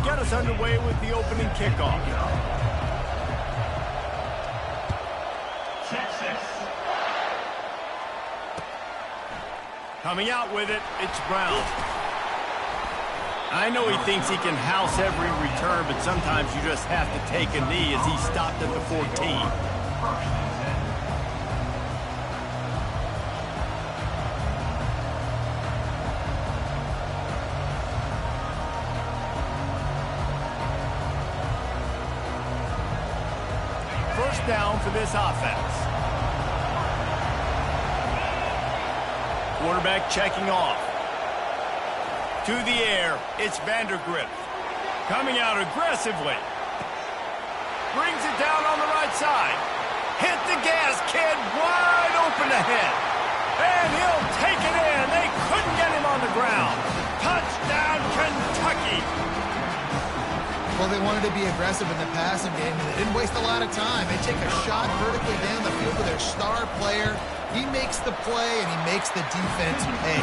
get us underway with the opening kickoff. Coming out with it, it's Brown. I know he thinks he can house every return, but sometimes you just have to take a knee as he stopped at the 14. First down for this offense. Quarterback checking off. To the air, it's Vandergrift. Coming out aggressively. Brings it down on the right side. Hit the gas, kid, wide open ahead. And he'll take it in. They couldn't get him on the ground. Touchdown, Kentucky. Well, they wanted to be aggressive in the passing game, and they didn't waste a lot of time. They take a shot vertically down the field with their star player. He makes the play, and he makes the defense pay.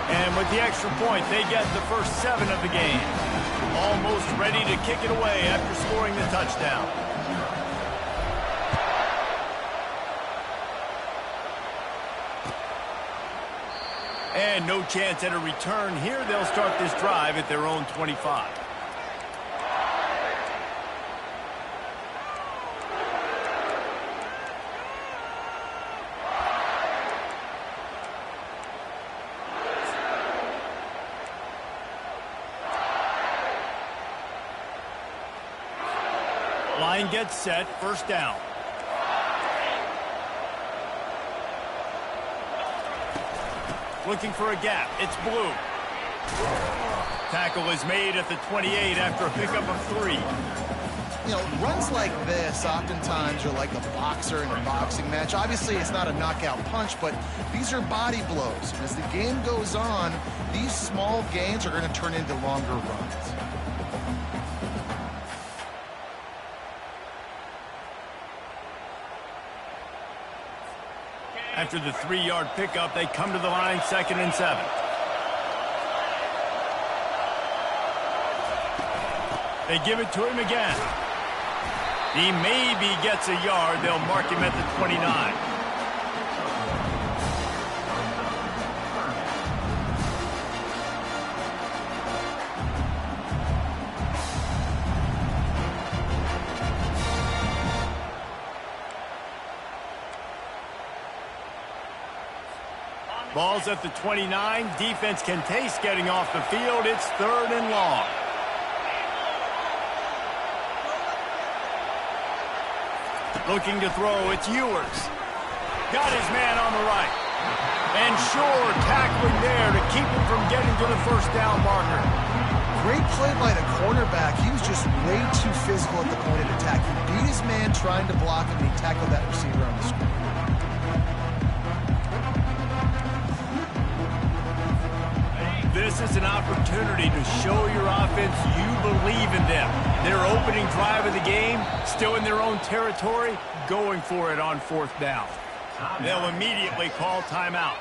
And with the extra point, they get the first 7 of the game. Almost ready to kick it away after scoring the touchdown. And no chance at a return here. They'll start this drive at their own 25. Line gets set, first down. Looking for a gap, it's Blue. Tackle is made at the 28 after a pickup of 3. You know, runs like this oftentimes are like a boxer in a boxing match. Obviously, it's not a knockout punch, but these are body blows. And as the game goes on, these small gains are going to turn into longer runs. After the 3-yard pickup, they come to the line, 2nd and 7. They give it to him again. He maybe gets a yard. They'll mark him at the 29. Ball's at the 29. Defense can taste getting off the field. It's 3rd and long. Looking to throw, it's Ewers. Got his man on the right. And Shore tackling there to keep him from getting to the first down marker. Great play by the cornerback. He was just way too physical at the point of attack. He beat his man trying to block him, and he tackled that receiver on the screen. This is an opportunity to show your offense you believe in them. Their opening drive of the game, still in their own territory, going for it on 4th down. They'll immediately call timeout.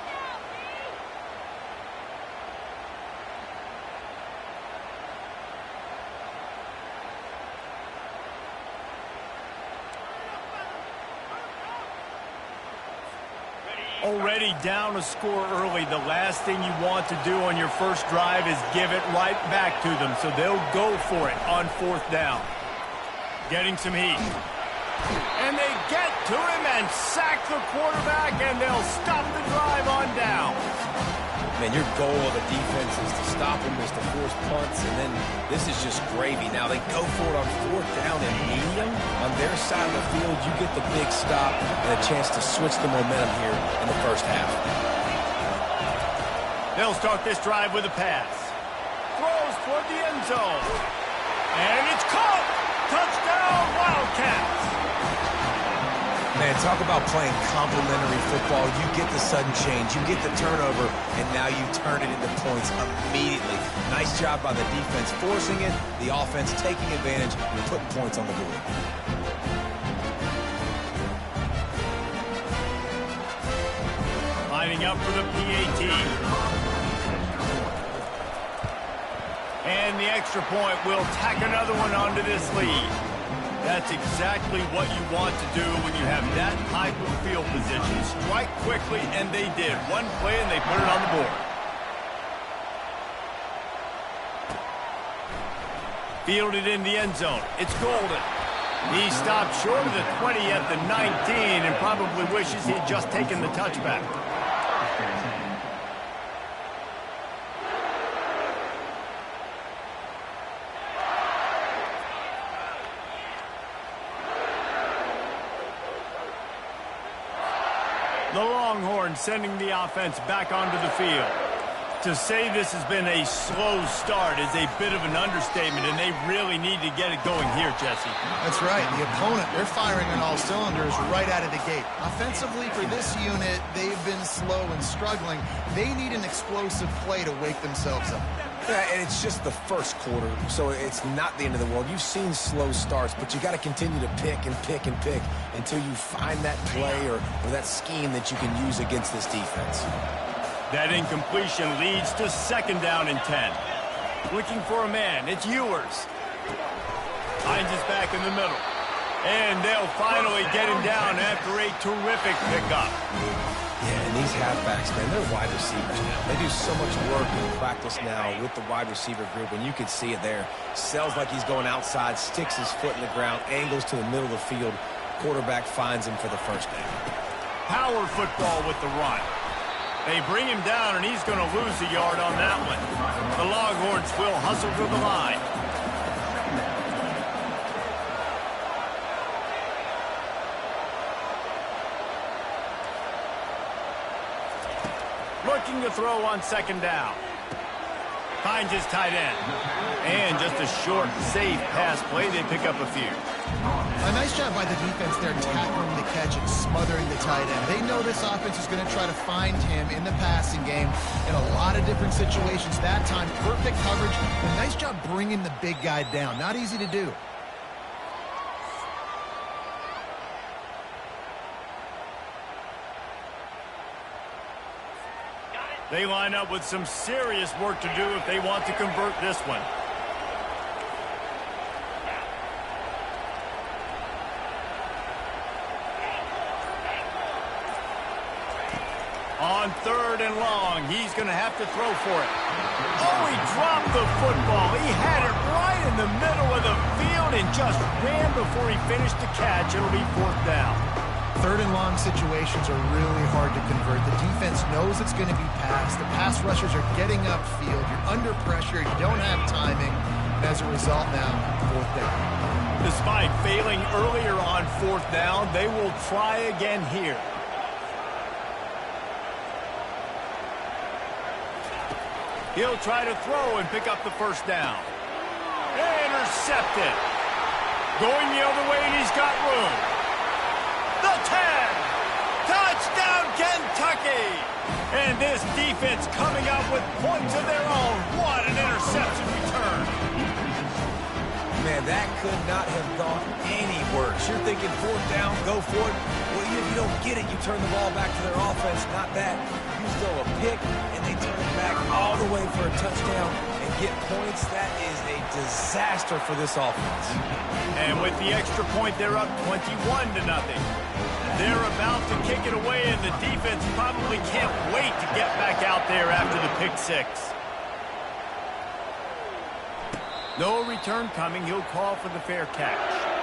Already down a score early. The last thing you want to do on your first drive is give it right back to them. So they'll go for it on 4th down. Getting some heat. And they get to him and sack the quarterback, and they'll stop the drive on down. Man, your goal of a defense is to stop them, is to force punts, and then this is just gravy. Now they go for it on 4th down and medium. On their side of the field, you get the big stop and a chance to switch the momentum here in the first half. They'll start this drive with a pass. Throws toward the end zone. And it's caught! Touchdown, Wildcats! Man, talk about playing complementary football. You get the sudden change, you get the turnover, and now you turn it into points immediately. Nice job by the defense forcing it, the offense taking advantage and putting points on the board. Lining up for the PAT. And the extra point will tack another one onto this lead. That's exactly what you want to do when you have that type of field position. Strike quickly, and they did. One play, and they put it on the board. Fielded in the end zone. It's Golden. He stopped short of the 20 at the 19 and probably wishes he'd just taken the touchback. The Longhorns sending the offense back onto the field. To say this has been a slow start is a bit of an understatement, and they really need to get it going here, Jesse. That's right. The opponent, they're firing on all cylinders right out of the gate. Offensively, for this unit, they've been slow and struggling. They need an explosive play to wake themselves up. Yeah, and it's just the first quarter, so it's not the end of the world. You've seen slow starts, but you got to continue to pick and pick and pick until you find that play or that scheme that you can use against this defense. That incompletion leads to 2nd down and 10. Looking for a man. It's Ewers. Hines is back in the middle. And they'll finally get him down after a terrific pickup. Yeah, and these halfbacks, man, they're wide receivers now. They do so much work in practice now with the wide receiver group, and you can see it there. Sells like he's going outside, sticks his foot in the ground, angles to the middle of the field. Quarterback finds him for the first down. Power football with the run. They bring him down, and he's going to lose a yard on that one. The Longhorns will hustle to the line. Looking to throw on 2nd down. Finds his tight end. And just a short, safe pass play. They pick up a few. A nice job by the defense there, tackling the catch and smothering the tight end. They know this offense is going to try to find him in the passing game in a lot of different situations. That time, perfect coverage. A nice job bringing the big guy down. Not easy to do. They line up with some serious work to do if they want to convert this one. On 3rd and long, he's going to have to throw for it. Oh, he dropped the football. He had it right in the middle of the field and just ran before he finished the catch. It'll be 4th down. 3rd and long situations are really hard to convert. The defense knows it's going to be passed. The pass rushers are getting upfield. You're under pressure. You don't have timing. And as a result now, 4th down. Despite failing earlier on 4th down, they will try again here. He'll try to throw and pick up the 1st down. Intercepted. Going the other way, and he's got room. The 10. Touchdown, Kentucky. And this defense coming up with points of their own. What an interception return. Man, that could not have gone any worse. You're thinking 4th down, go for it. Well, if you don't get it, you turn the ball back to their offense. Not that. You throw a pick, and they turn it back all the way for a touchdown and get points. That is a disaster for this offense. And with the extra point, they're up 21-0. They're about to kick it away, and the defense probably can't wait to get back out there after the pick 6. No return coming. He'll call for the fair catch.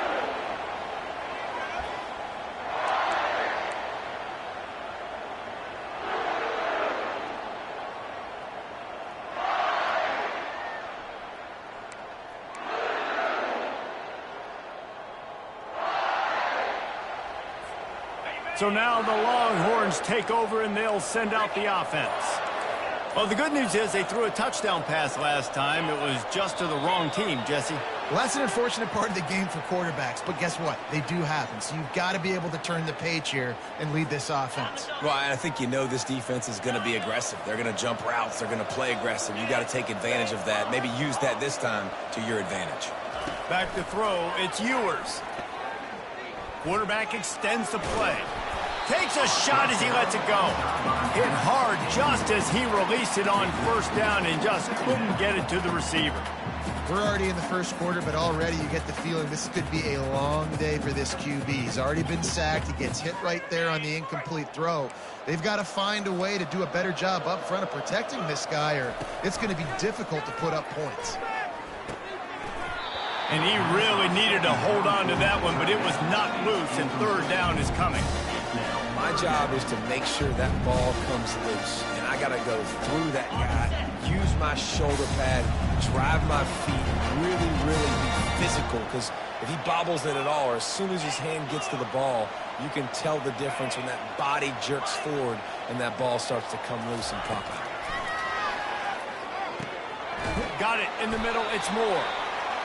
So now the Longhorns take over, and they'll send out the offense. Well, the good news is they threw a touchdown pass last time. It was just to the wrong team, Jesse. Well, that's an unfortunate part of the game for quarterbacks, but guess what? They do happen, so you've got to be able to turn the page here and lead this offense. Well, I think you know this defense is going to be aggressive. They're going to jump routes. They're going to play aggressive. You got to take advantage of that. Maybe use that this time to your advantage. Back to throw, it's Ewers. Quarterback extends the play. Takes a shot as he lets it go. Hit hard just as he released it on 1st down and just couldn't get it to the receiver. We're already in the first quarter, but already you get the feeling this could be a long day for this QB. He's already been sacked. He gets hit right there on the incomplete throw. They've got to find a way to do a better job up front of protecting this guy, or it's going to be difficult to put up points. And he really needed to hold on to that one, but it was not loose, and third down is coming. My job is to make sure that ball comes loose, and I got to go through that guy, use my shoulder pad, drive my feet, really be physical, because if he bobbles it at all, or as soon as his hand gets to the ball, you can tell the difference when that body jerks forward and that ball starts to come loose and pop out. Got it in the middle. It's Moore.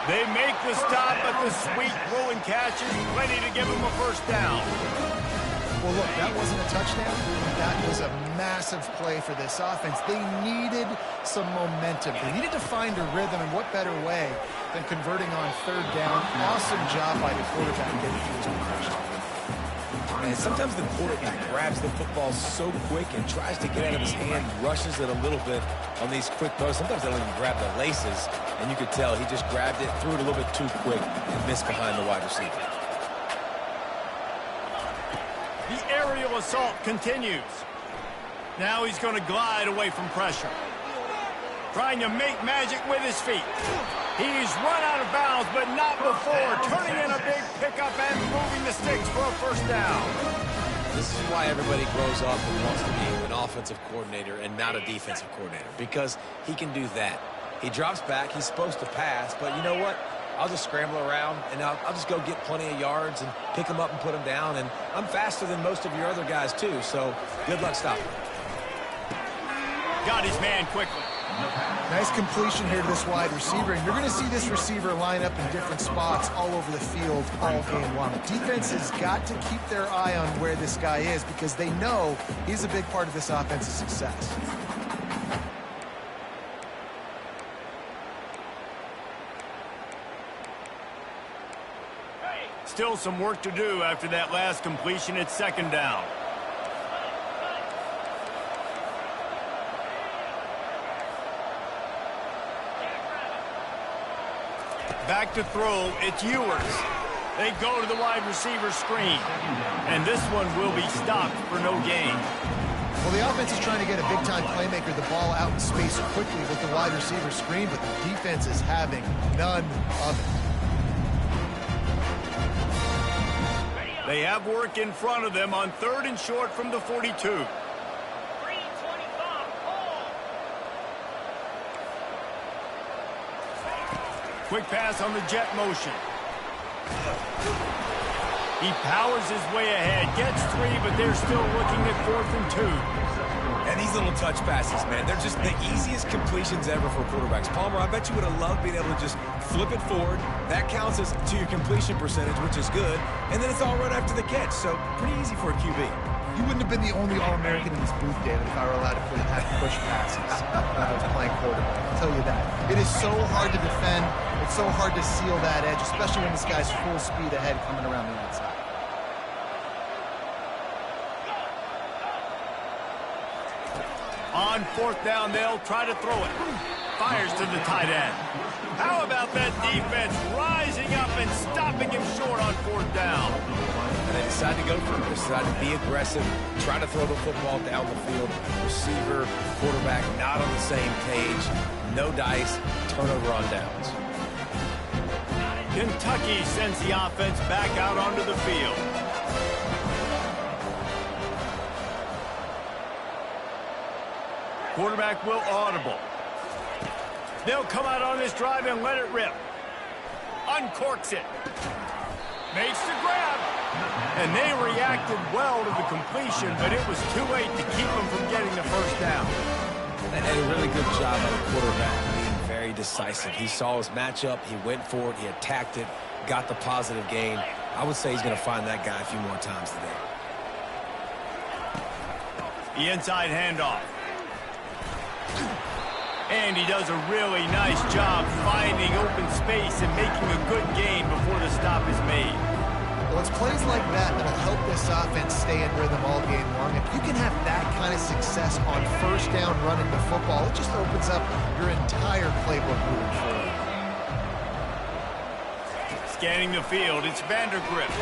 They make the stop, but the sweet throw and catch is plenty to give him a first down. Well, look, that wasn't a touchdown. That was a massive play for this offense. They needed some momentum. They needed to find a rhythm, and what better way than converting on third down. Awesome job by the quarterback getting through the touchdown. And sometimes the quarterback grabs the football so quick and tries to get out of his hand, rushes it a little bit on these quick throws. Sometimes they don't even grab the laces, and you could tell he just grabbed it, threw it a little bit too quick, and missed behind the wide receiver. The aerial assault continues. Now he's going to glide away from pressure. Trying to make magic with his feet. He's run out of bounds, but not before. Turning in a big pickup and moving the sticks for a first down. This is why everybody grows up and wants to be an offensive coordinator and not a defensive coordinator, because he can do that. He drops back. He's supposed to pass, but you know what? I'll just scramble around, and I'll just go get plenty of yards and pick them up and put them down, and I'm faster than most of your other guys, too, so good luck stopping. Got his man quickly. Nice completion here to this wide receiver, and you're going to see this receiver line up in different spots all over the field all game long. Defense has got to keep their eye on where this guy is, because they know he's a big part of this offense's success. Still some work to do after that last completion. It's second down. Back to throw, it's Ewers. They go to the wide receiver screen. And this one will be stopped for no gain. Well, the offense is trying to get a big-time playmaker the ball out in space quickly with the wide receiver screen, but the defense is having none of it. They have work in front of them on third and short from the 42. Quick pass on the jet motion. He powers his way ahead, gets 3, but they're still looking at 4th and 2. And these little touch passes, man, they're just the easiest completions ever for quarterbacks. Palmer, I bet you would have loved being able to just flip it forward. That counts as to your completion percentage, which is good. And then it's all right after the catch, so pretty easy for a QB. You wouldn't have been the only All-American in this booth, David, if I were allowed to have push passes when I was playing quarterback. I'll tell you that. It is so hard to defend. It's so hard to seal that edge, especially when this guy's full speed ahead coming around the outside. On 4th down, they'll try to throw it. Fires to the tight end. How about that defense rising up and stopping him short on 4th down? And they decide to go for it. They decide to be aggressive, try to throw the football down the field. Receiver, quarterback, not on the same page. No dice, turnover on downs. Kentucky sends the offense back out onto the field. Quarterback will audible. They'll come out on this drive and let it rip. Uncorks it. Makes the grab. And they reacted well to the completion, but it was too late to keep them from getting the first down. And a really good job by the quarterback being very decisive. He saw his matchup, he went for it, he attacked it, got the positive gain. I would say he's going to find that guy a few more times today. The inside handoff. And he does a really nice job finding open space and making a good gain before the stop is made. Well, it's plays like that that'll help this offense stay in rhythm all game long. If you can have that kind of success on first down running the football, it just opens up your entire playbook moving forward. Scanning the field, it's Vandergrift.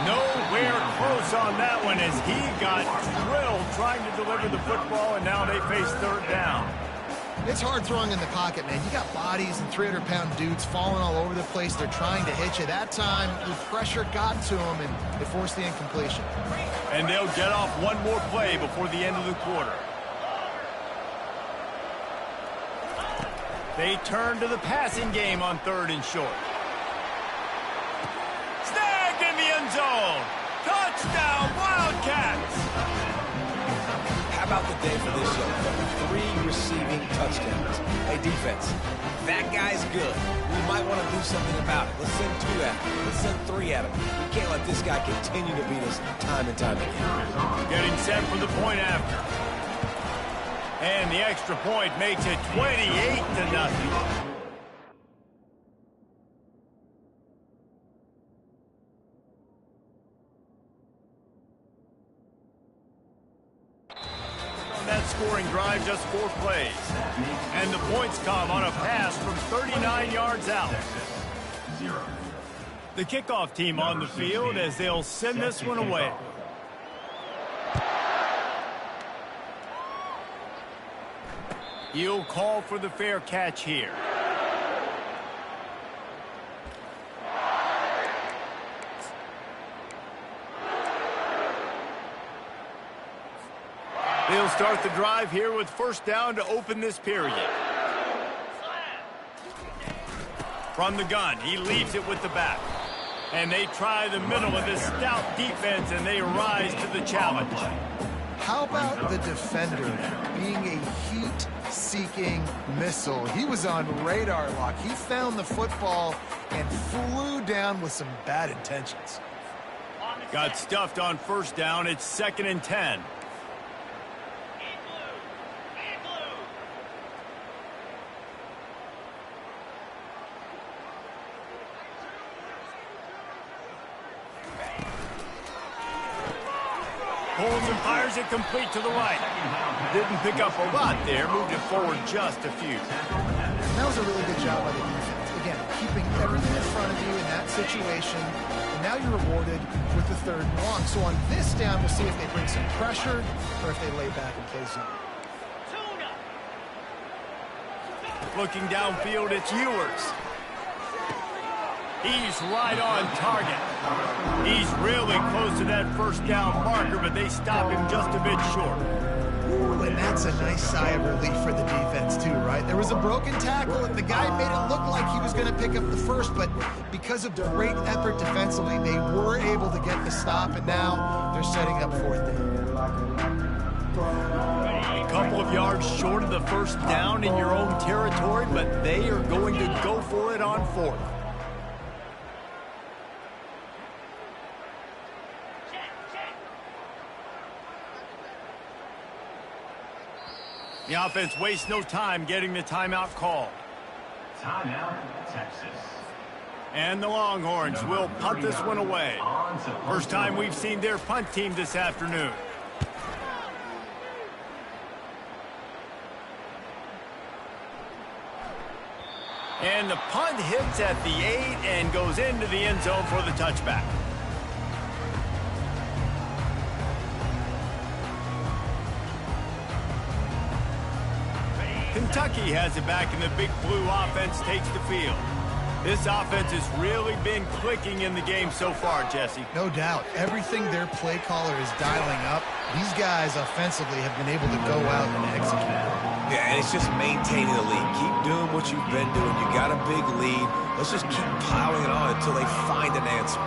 Nowhere close on that one as he got drilled trying to deliver the football, and now they face third down. It's hard throwing in the pocket, man. You got bodies and 300-pound dudes falling all over the place. They're trying to hit you. That time, the pressure got to them, and they forced the incompletion. And they'll get off one more play before the end of the quarter. They turn to the passing game on 3rd and short. Snagged in the end zone. Touchdown, Wildcats! How about the day for this young fella? 3 receiving touchdowns. Hey, defense, that guy's good. We might want to do something about it. Let's send 2 at him. Let's send 3 at him. We can't let this guy continue to beat us time and time again. Getting set for the point after. And the extra point makes it 28-0. That scoring drive, just 4 plays. And the points come on a pass from 39 yards out. The kickoff team on the field as they'll send this one away. He'll call for the fair catch here. They'll start the drive here with first down to open this period. From the gun, he leaves it with the back. And they try the middle of this stout defense, and they rise to the challenge. How about the defender being a heat-seeking missile? He was on radar lock. He found the football and flew down with some bad intentions. Got stuffed on first down. It's 2nd and 10. Pulls and fires it complete to the right. Didn't pick up a lot there, moved it forward just a few. That was a really good job by the defense. Again, keeping everything in front of you in that situation. And now you're rewarded with the 3rd and long. So on this down, we'll see if they bring some pressure or if they lay back and play zone. Looking downfield, it's Ewers. He's right on target. He's really close to that first down marker, but they stop him just a bit short. Ooh, and that's a nice sigh of relief for the defense too, right? There was a broken tackle, and the guy made it look like he was going to pick up the first, but because of great effort defensively, they were able to get the stop, and now they're setting up 4th down. A couple of yards short of the first down in your own territory, but they are going to go for it on 4th. The offense wastes no time getting the timeout called. Timeout, Texas. And the Longhorns will punt this one away. First time we've seen their punt team this afternoon. And the punt hits at the 8 and goes into the end zone for the touchback. Kentucky has it back, and the Big Blue offense takes the field. This offense has really been clicking in the game so far, Jesse. No doubt. Everything their play caller is dialing up, these guys offensively have been able to go out and execute. Yeah, and it's just maintaining the lead. Keep doing what you've been doing. You got a big lead. Let's just keep piling it on until they find an answer.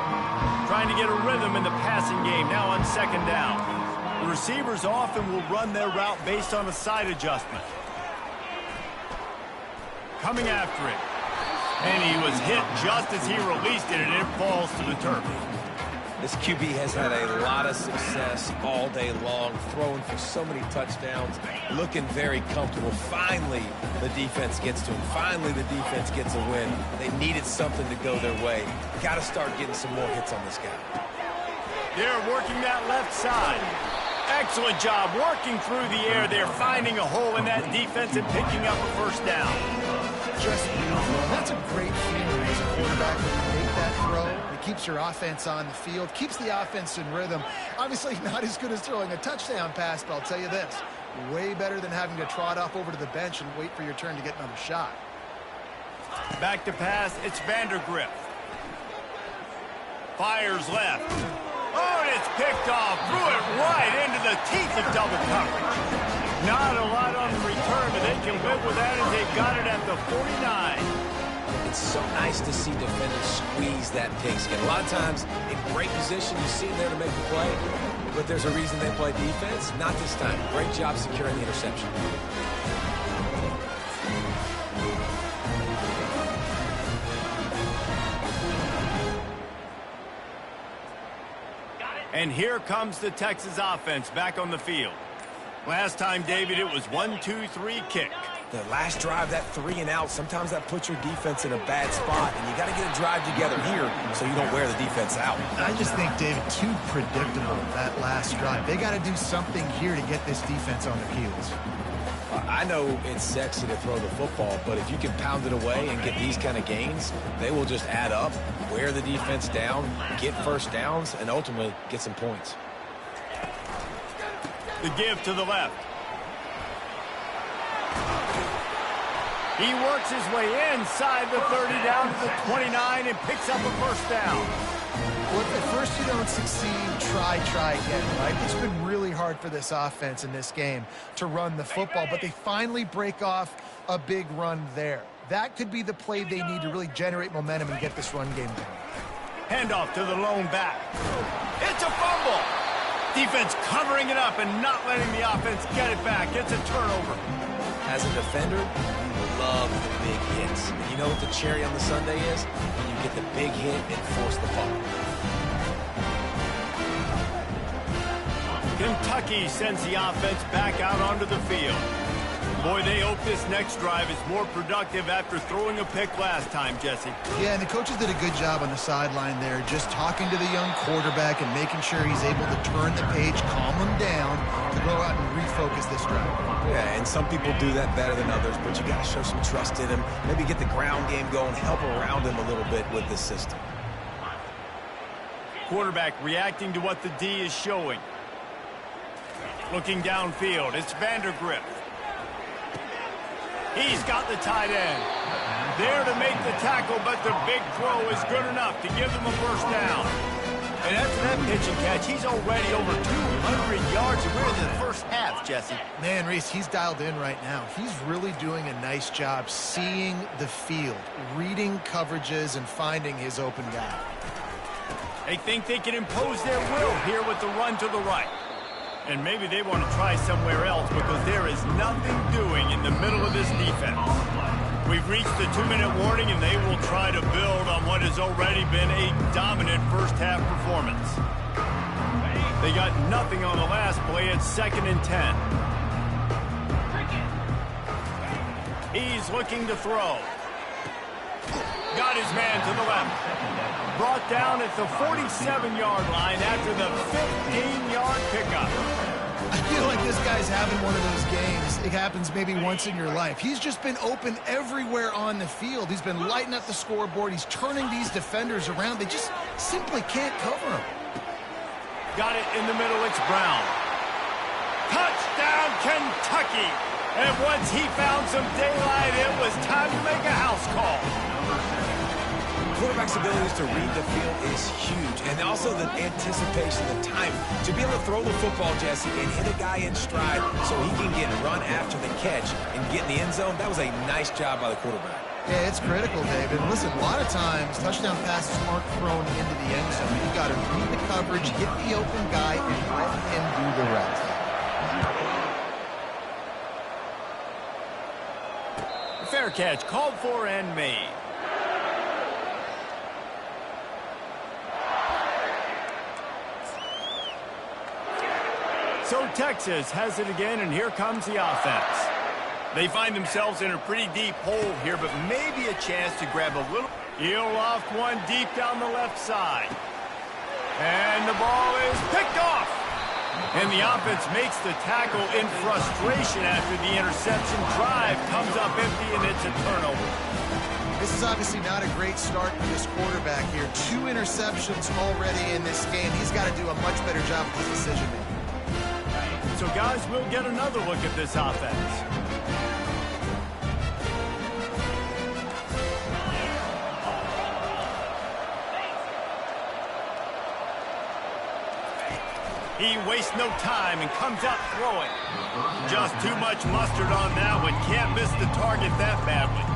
Trying to get a rhythm in the passing game now on 2nd down. The receivers often will run their route based on a side adjustment. Coming after it. And he was hit just as he released it, and it falls to the turf. This QB has had a lot of success all day long, throwing for so many touchdowns, looking very comfortable. Finally, the defense gets to him. Finally, the defense gets a win. They needed something to go their way. Got to start getting some more hits on this guy. They're working that left side. Excellent job working through the air. They're finding a hole in that defense and picking up a first down. Just beautiful. That's a great feeling as a quarterback when you make that throw. It keeps your offense on the field, keeps the offense in rhythm. Obviously not as good as throwing a touchdown pass, but I'll tell you this, way better than having to trot off over to the bench and wait for your turn to get another shot. Back to pass, it's Vandergrift. Fires left. Oh, and it's picked off. Threw it right into the teeth of double coverage. Not a lot on the return, but they can live with that as they've got it at the 49. It's so nice to see defenders squeeze that pigskin. A lot of times, in great position, you see them there to make the play, but there's a reason they play defense. Not this time. Great job securing the interception. And here comes the Texas offense back on the field. Last time, David, it was 1-2-3 kick. The last drive, that 3 and out, sometimes that puts your defense in a bad spot, and you got to get a drive together here so you don't wear the defense out. I just think, David, too predictable, that last drive. They got to do something here to get this defense on their heels. I know it's sexy to throw the football, but if you can pound it away and get these kind of gains, they will just add up, wear the defense down, get first downs, and ultimately get some points. The give to the left. He works his way inside the 30 down to the 29 and picks up a first down. Well, if at first you don't succeed, try again, right? It's been really hard for this offense in this game to run the football, but they finally break off a big run there. That could be the play they need to really generate momentum and get this run game going. Handoff to the lone back. It's a fumble. Defense covering it up and not letting the offense get it back. It's a turnover. As a defender, you love the big hits. And you know what the cherry on the sundae is? When you get the big hit and force the fumble. Kentucky sends the offense back out onto the field. Boy, they hope this next drive is more productive after throwing a pick last time, Jesse. Yeah, and the coaches did a good job on the sideline there, just talking to the young quarterback and making sure he's able to turn the page, calm him down, to go out and refocus this drive. Yeah, and some people do that better than others, but you got to show some trust in him. Maybe get the ground game going, help around him a little bit with this system. Quarterback reacting to what the D is showing. Looking downfield, it's Vandergrift. He's got the tight end. There to make the tackle, but the big throw is good enough to give them a first down. And after that pitch and catch, he's already over 200 yards, and we're in the first half, Jesse. Man, Reese, he's dialed in right now. He's really doing a nice job seeing the field, reading coverages, and finding his open guy. They think they can impose their will here with the run to the right. And maybe they want to try somewhere else because there is nothing doing in the middle of this defense. We've reached the 2-minute warning, and they will try to build on what has already been a dominant first-half performance. They got nothing on the last play. It's 2nd and 10. He's looking to throw. Got his man to the left. Brought down at the 47-yard line after the 15-yard pickup. I feel like this guy's having one of those games. It happens maybe once in your life. He's just been open everywhere on the field. He's been lighting up the scoreboard. He's turning these defenders around. They just simply can't cover him. Got it in the middle. It's Brown. Touchdown, Kentucky. And once he found some daylight, it was time to make a house call. Quarterback's abilities to read the field is huge, and also the anticipation, the time to be able to throw the football, Jesse, and hit a guy in stride so he can get run after the catch and get in the end zone. That was a nice job by the quarterback. Yeah, it's critical, David. Listen, a lot of times touchdown passes aren't thrown into the end zone. You got to read the coverage, hit the open guy, and let him do the rest. Fair catch, called for and made. So Texas has it again, and here comes the offense. They find themselves in a pretty deep hole here, but maybe a chance to grab a little. He'll loft one deep down the left side. And the ball is picked off. And the offense makes the tackle in frustration after the interception. Drive comes up empty, and it's a turnover. This is obviously not a great start for this quarterback here. 2 interceptions already in this game. He's got to do a much better job with his decision-making. So, guys, we'll get another look at this offense. He wastes no time and comes out throwing. Just too much mustard on that one. Can't miss the target that badly.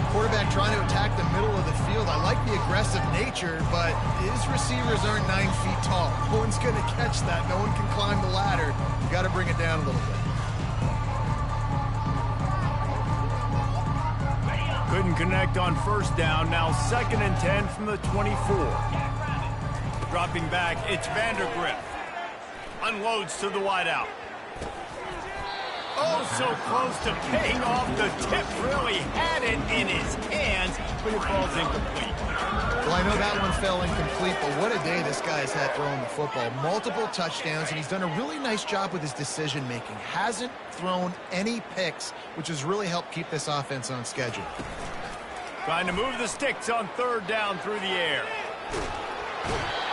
Quarterback trying to attack the middle of the field. I like the aggressive nature, but his receivers aren't 9 feet tall. No one's going to catch that. No one can climb the ladder. You got to bring it down a little bit. Couldn't connect on first down. Now 2nd and 10 from the 24. Dropping back, it's Vandergrift. Unloads to the wideout. Oh, so close to paying off. The tip really had it in his hands, but it falls incomplete. Well, I know that one fell incomplete, but what a day this guy's had throwing the football. Multiple touchdowns, and he's done a really nice job with his decision-making. Hasn't thrown any picks, which has really helped keep this offense on schedule. Trying to move the sticks on 3rd down through the air.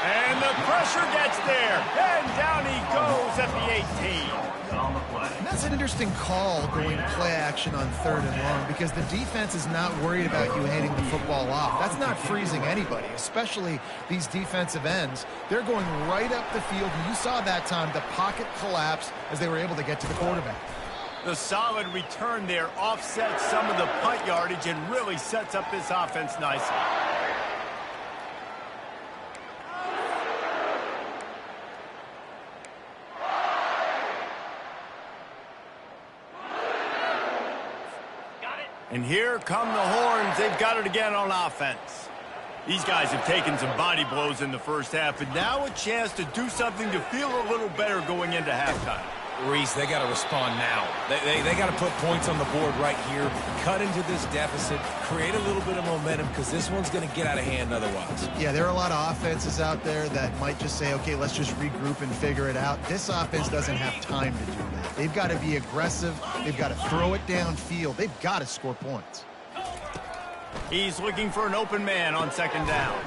And the pressure gets there. And down he goes at the 18. On the play. And that's an interesting call going play action on 3rd and long because the defense is not worried about you handing the football off. That's not freezing anybody, especially these defensive ends. They're going right up the field, and you saw that time the pocket collapse as they were able to get to the quarterback. The solid return there offsets some of the punt yardage and really sets up this offense nicely. And here come the horns. They've got it again on offense. These guys have taken some body blows in the first half, and now a chance to do something to feel a little better going into halftime. Reese, they got to respond now. They got to put points on the board right here, cut into this deficit, create a little bit of momentum because this one's going to get out of hand otherwise. Yeah, there are a lot of offenses out there that might just say, okay, let's just regroup and figure it out. This offense doesn't have time to do that. They've got to be aggressive. They've got to throw it downfield. They've got to score points. He's looking for an open man on 2nd down.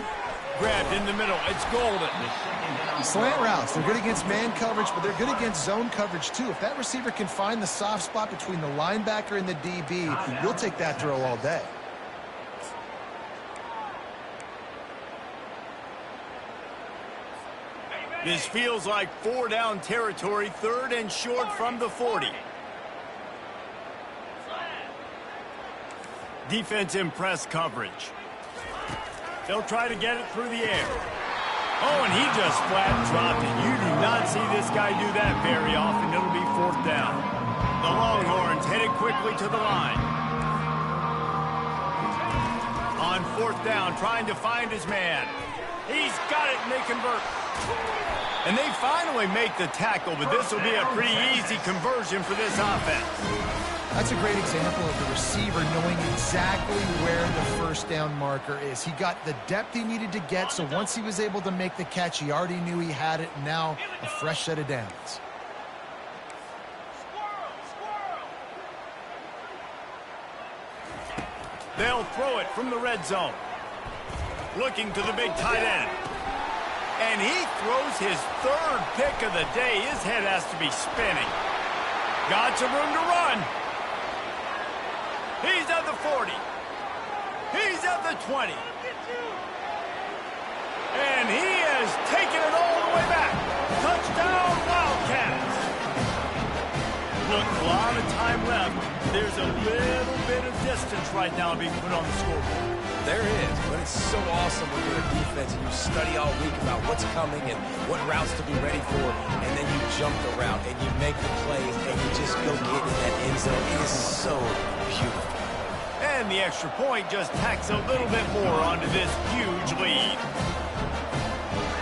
Grabbed in the middle. It's Golden. Slant routes, they're good against man coverage, but they're good against zone coverage too. If that receiver can find the soft spot between the linebacker and the DB, you'll take that throw all day. This feels like 4-down territory, 3rd and short from the 40. Defense in press coverage. They'll try to get it through the air. Oh, and he just flat dropped it. You do not see this guy do that very often. It'll be 4th down. The Longhorns headed quickly to the line. On 4th down, trying to find his man. He's got it, and they convert. And they finally make the tackle, but this will be a pretty easy conversion for this offense. That's a great example of the receiver knowing exactly where the 1st down marker is. He got the depth he needed to get, so once he was able to make the catch, he already knew he had it, and now a fresh set of downs. They'll throw it from the red zone. Looking to the big tight end. And he throws his 3rd pick of the day. His head has to be spinning. Got some room to run. He's at the 40. He's at the 20. And he has taken it all the way back. Touchdown, Wildcats. Look, a lot of time left. There's a little bit of distance right now being put on the scoreboard. There is, but it's so awesome when you're a defense and you study all week about what's coming and what routes to be ready for, and then you jump the route and you make the plays and you just go get in that end zone. It is so beautiful. And the extra point just tacks a little bit more onto this huge lead.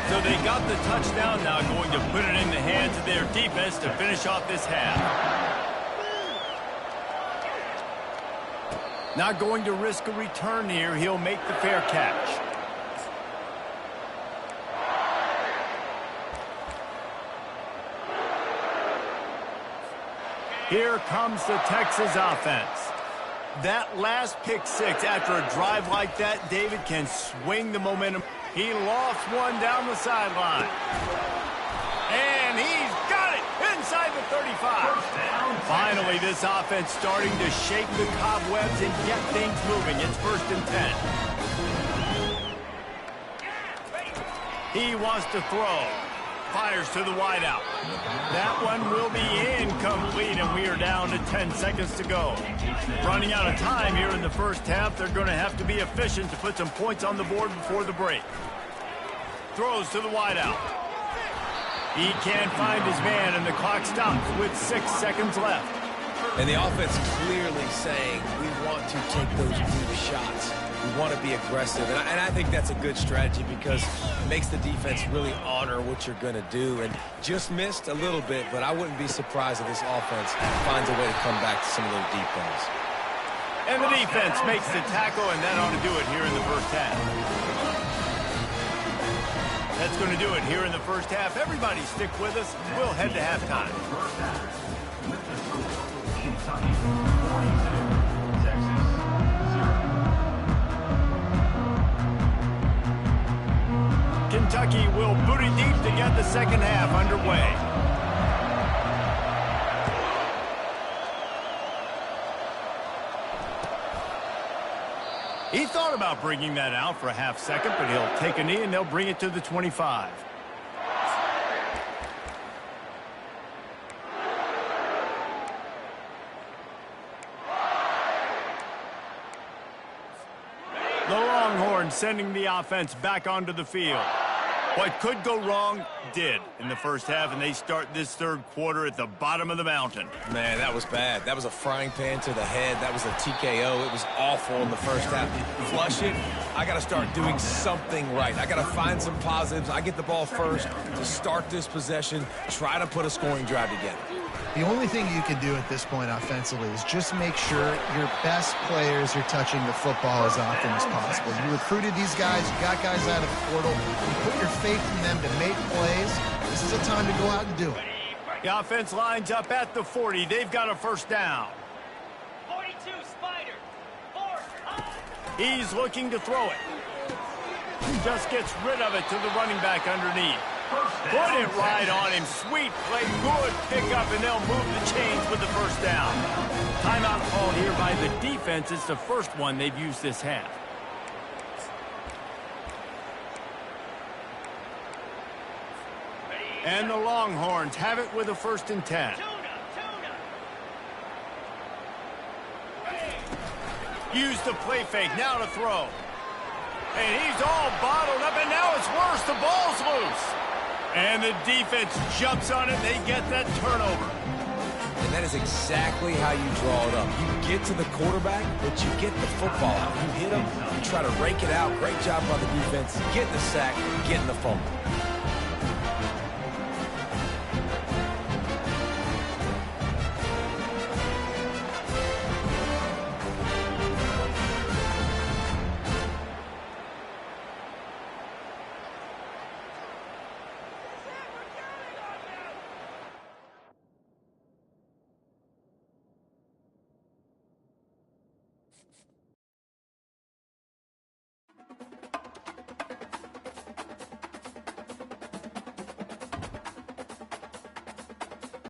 So they got the touchdown, now going to put it in the hands of their defense to finish off this half. Not going to risk a return here. He'll make the fair catch. Here comes the Texas offense. That last pick six after a drive like that, David, can swing the momentum. He lost one down the sideline. And he's got it inside the 35. Finally, this offense starting to shake the cobwebs and get things moving. It's 1st and 10. He wants to throw. Fires to the wideout. That one will be incomplete, and we are down to 10 seconds to go. Running out of time here in the first half. They're going to have to be efficient to put some points on the board before the break. Throws to the wideout. He can't find his man, and the clock stops with 6 seconds left. And the offense clearly saying, we want to take those deep shots. We want to be aggressive. And I think that's a good strategy because it makes the defense really honor what you're going to do. And just missed a little bit, but I wouldn't be surprised if this offense finds a way to come back to some of those deep balls. And the defense makes the tackle, and that ought to do it here in the first half. That's going to do it here in the first half. Everybody stick with us. We'll head to halftime. Kentucky will boot it deep to get the second half underway. He thought about bringing that out for a half second, but he'll take a knee and they'll bring it to the 25. The Longhorns sending the offense back onto the field. What could go wrong did in the first half, and they start this third quarter at the bottom of the mountain. Man, that was bad. That was a frying pan to the head. That was a TKO. It was awful in the first half. Flush it. I got to start doing something right. I got to find some positives. I get the ball first to start this possession, try to put a scoring drive together. The only thing you can do at this point offensively is just make sure your best players are touching the football as often as possible. You recruited these guys, you got guys out of the portal, you put your faith in them to make plays. This is a time to go out and do it. The offense lines up at the 40. They've got a first down. 42, Spider. 4. He's looking to throw it. Just gets rid of it to the running back underneath. Put it right on him. Sweet play. Good pickup, and they'll move the chains with the first down. Timeout called here by the defense. It's the first one they've used this half. And the Longhorns have it with a 1st and 10. Use the play fake. Now to throw. And he's all bottled up, and now it's worse. The ball's loose. And the defense jumps on it. They get that turnover. And that is exactly how you draw it up. You get to the quarterback, but you get the football out. You hit him, you try to rake it out. Great job by the defense. Getting the sack, getting the fumble.